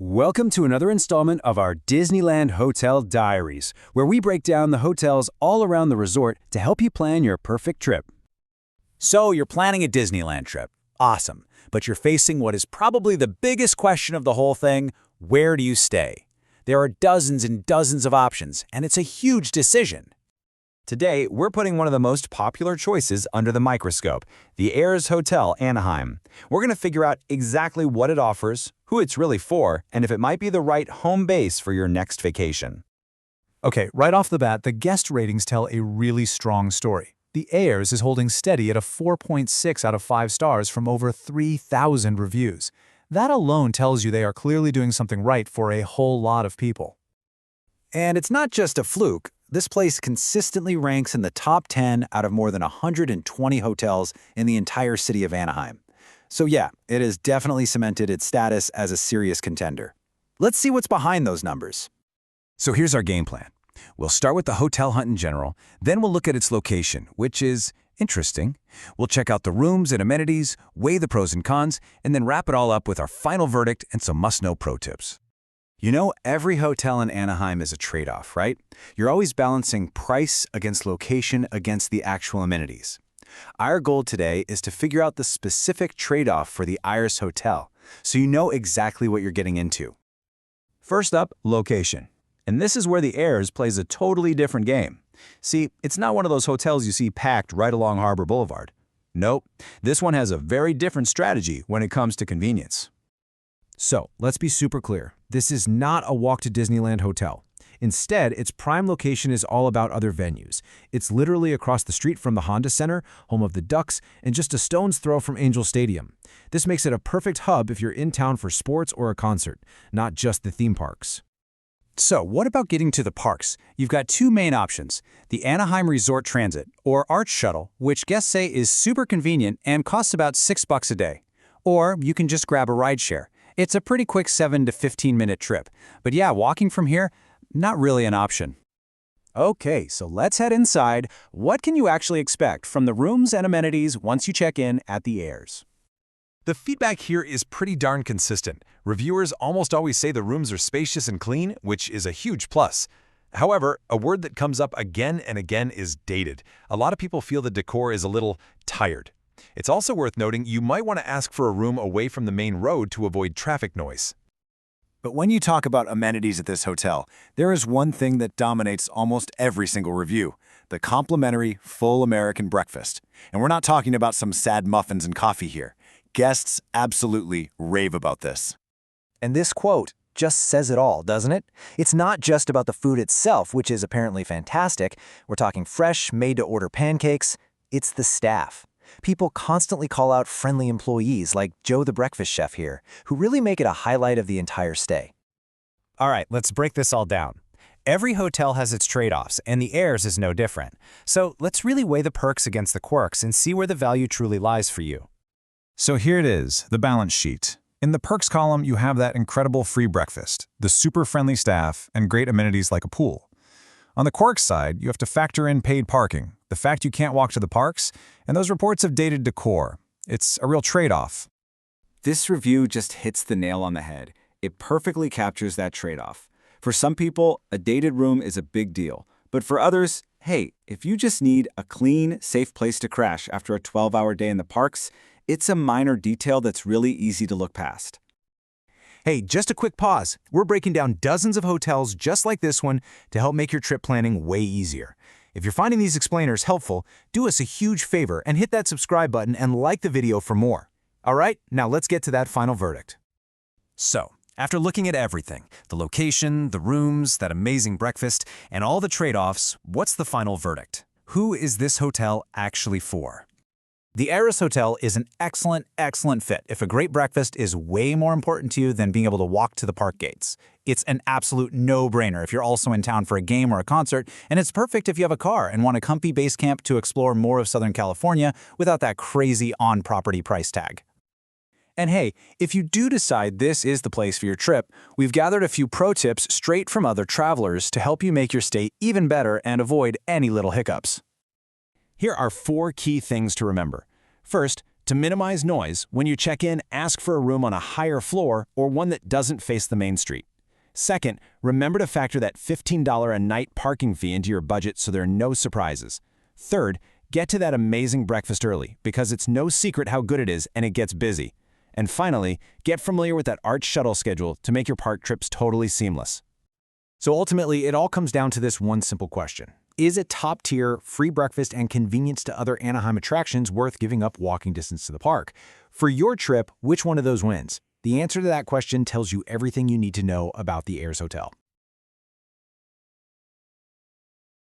Welcome to another installment of our Disneyland Hotel Diaries, where we break down the hotels all around the resort to help you plan your perfect trip. So you're planning a Disneyland trip. Awesome. But you're facing what is probably the biggest question of the whole thing: where do you stay? There are dozens and dozens of options, and it's a huge decision. Today, we're putting one of the most popular choices under the microscope, the Ayres Hotel Anaheim. We're going to figure out exactly what it offers, who it's really for, and if it might be the right home base for your next vacation. Okay, right off the bat, the guest ratings tell a really strong story. The Ayers is holding steady at a 4.6 out of 5 stars from over 3,000 reviews. That alone tells you they are clearly doing something right for a whole lot of people. And it's not just a fluke. This place consistently ranks in the top 10 out of more than 120 hotels in the entire city of Anaheim. So yeah, it has definitely cemented its status as a serious contender. Let's see what's behind those numbers. So here's our game plan. We'll start with the hotel hunt in general, then we'll look at its location, which is interesting. We'll check out the rooms and amenities, weigh the pros and cons, and then wrap it all up with our final verdict and some must-know pro tips. You know, every hotel in Anaheim is a trade-off, right? You're always balancing price against location against the actual amenities. Our goal today is to figure out the specific trade-off for the Ayres Hotel, so you know exactly what you're getting into. First up, location. And this is where the Ayres plays a totally different game. See, it's not one of those hotels you see packed right along Harbor Boulevard. Nope, this one has a very different strategy when it comes to convenience. So, let's be super clear. This is not a walk to Disneyland hotel. Instead, its prime location is all about other venues. It's literally across the street from the Honda Center, home of the Ducks, and just a stone's throw from Angel Stadium. This makes it a perfect hub if you're in town for sports or a concert, not just the theme parks. So, what about getting to the parks? You've got two main options: the Anaheim Resort Transit, or Arch Shuttle, which guests say is super convenient and costs about $6 a day. Or you can just grab a rideshare. It's a pretty quick 7 to 15-minute trip. But yeah, walking from here, not really an option. Okay, so let's head inside. What can you actually expect from the rooms and amenities once you check in at the Ayres? The feedback here is pretty darn consistent. Reviewers almost always say the rooms are spacious and clean, which is a huge plus. However, a word that comes up again and again is dated. A lot of people feel the decor is a little tired. It's also worth noting you might want to ask for a room away from the main road to avoid traffic noise. But when you talk about amenities at this hotel, there is one thing that dominates almost every single review: the complimentary full American breakfast. And we're not talking about some sad muffins and coffee here. Guests absolutely rave about this. And this quote just says it all, doesn't it? It's not just about the food itself, which is apparently fantastic. We're talking fresh, made-to-order pancakes. It's the staff. People constantly call out friendly employees like Joe the breakfast chef here, who really make it a highlight of the entire stay. All right, let's break this all down. Every hotel has its trade-offs, and the Ayres is no different. So let's really weigh the perks against the quirks and see where the value truly lies for you. So here it is, the balance sheet. In the perks column, you have that incredible free breakfast, the super friendly staff, and great amenities like a pool. On the quirks side, you have to factor in paid parking, the fact you can't walk to the parks, and those reports of dated decor. It's a real trade-off. This review just hits the nail on the head. It perfectly captures that trade-off. For some people, a dated room is a big deal. But for others, hey, if you just need a clean, safe place to crash after a 12-hour day in the parks, it's a minor detail that's really easy to look past. Hey, just a quick pause. We're breaking down dozens of hotels just like this one to help make your trip planning way easier. If you're finding these explainers helpful, do us a huge favor and hit that subscribe button and like the video for more. All right, now let's get to that final verdict. So, after looking at everything, the location, the rooms, that amazing breakfast, and all the trade-offs, what's the final verdict? Who is this hotel actually for? The Ayres Hotel is an excellent fit if a great breakfast is way more important to you than being able to walk to the park gates. It's an absolute no-brainer if you're also in town for a game or a concert, and it's perfect if you have a car and want a comfy base camp to explore more of Southern California without that crazy on-property price tag. And hey, if you do decide this is the place for your trip, we've gathered a few pro tips straight from other travelers to help you make your stay even better and avoid any little hiccups. Here are 4 key things to remember. First, To minimize noise, when you check in, ask for a room on a higher floor or one that doesn't face the main street. Second, remember to factor that $15 a night parking fee into your budget so there are no surprises. Third, get to that amazing breakfast early because it's no secret how good it is and it gets busy. And finally, get familiar with that ARCH shuttle schedule to make your park trips totally seamless. So ultimately, it all comes down to this one simple question. Is a top-tier, free breakfast and convenience to other Anaheim attractions worth giving up walking distance to the park? For your trip, which one of those wins? The answer to that question tells you everything you need to know about the Ayres Hotel.